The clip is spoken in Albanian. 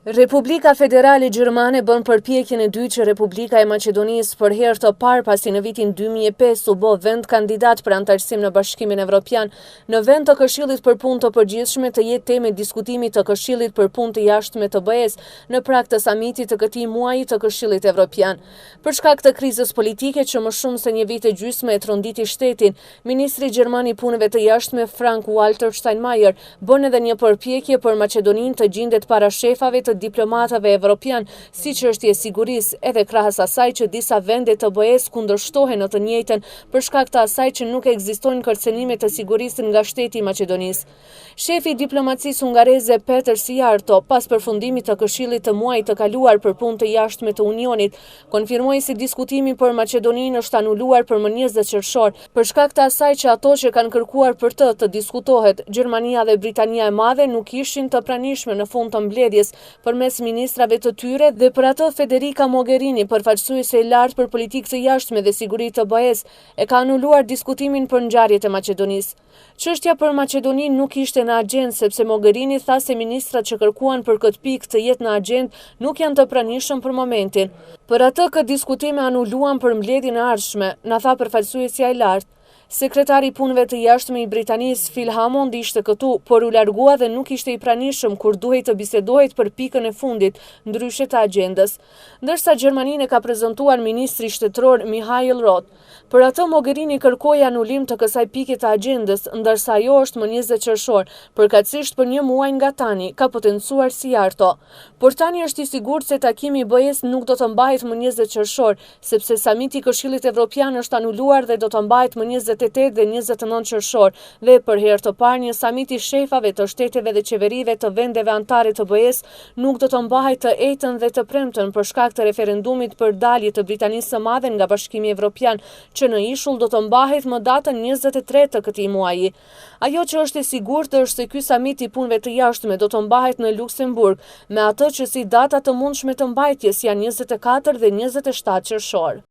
Republika Federale Gjermane bën përpjekjen e dytë që Republika e Maqedonisë për herë të parë pasi në vitin 2005 u bë vend kandidat për anëtarësim në Bashkimin Evropian, në vend të Këshillit për Punë të Përgjithshme të jetë temë diskutimi të Këshillit për Punë të Jashtme të BE-s në prag të samitit të këtij muaji të Këshillit Evropian. Për shkak të krizës politike që më shumë se një vit e gjysmë e tronditi shtetin, ministri gjerman i punëve të jashtme Frank-Walter Steinmeier bën edhe një përpjekje për Maqedoninë të gjendet para shefave të diplomatëve evropian, siç është e sigurisë, edhe krahas asaj që disa vende të BE-s kundërshtohen në të njëjtën për shkak të asaj që nuk ekzistojnë kërcënime të sigurisë nga shteti i Maqedonisë. Shefi i diplomacisë hungareze Peter Szijjártó, pas përfundimit të Këshillit të muajit të kaluar për punë të jashtme të Unionit, konfirmoi se diskutimi për Maqedoninë është anuluar për më 20 qershor, për shkak të asaj që ato që kanë kërkuar për të diskutohet, Gjermania dhe Britania e Madhe nuk ishin të pranishme në fund të mbledhjes përmes ministrave të tyre dhe për atë Federica Mogherini, përfaqësuese e lartë për politikë të jashtme dhe siguri të BE-s, e ka anuluar diskutimin për ngjarjet e Maqedonisë. Çështja për Maqedoninë nuk ishte në agjendë sepse Mogherini tha se ministrat që kërkuan për këtë pikë të jetë në agjendë nuk janë të pranishëm për momentin. Për atë këtë diskutim e anuluan për mbledhjen e ardhshme, na tha përfaqësuesja e lartë. Sekretari i punëve të jashtme i Britanisë Phil Hammond ishte këtu, por u largua dhe nuk ishte i pranishëm kur duhej të bisedohet për pikën e fundit, ndryshe të agjendës, ndërsa Gjermaninë e ka prezantuar ministri shtetëror Michael Roth. Për atë Mogherini kërkoi anulim të kësaj pike të agjendës, ndërsa ajo është më 20 qershor, përkatësisht për një muaj nga tani, ka potencuar Szijjártó. Por tani është i sigurt se takimi i BE-s nuk do të mbahet më 20 qershor, sepse samiti i Këshillit Evropian është anuluar dhe do të mbahet më 28 dhe 29 qershor, dhe për herë të parë një samit i shefave të shteteve dhe qeverive të vendeve anëtare të BE-s nuk do të mbahet të ejtën dhe të premten për shkak të referendumit për dalje të Britanisë së Madhe nga Bashkimi Evropian, që në ishull do të mbahet më datën 23 të këtij muaji. Ajo që është e sigurtë është se ky samit i punëve të jashtme do të mbahet në Luksemburg, me atë që si data të mundshme të mbajtjes janë 24 dhe 27 qershor.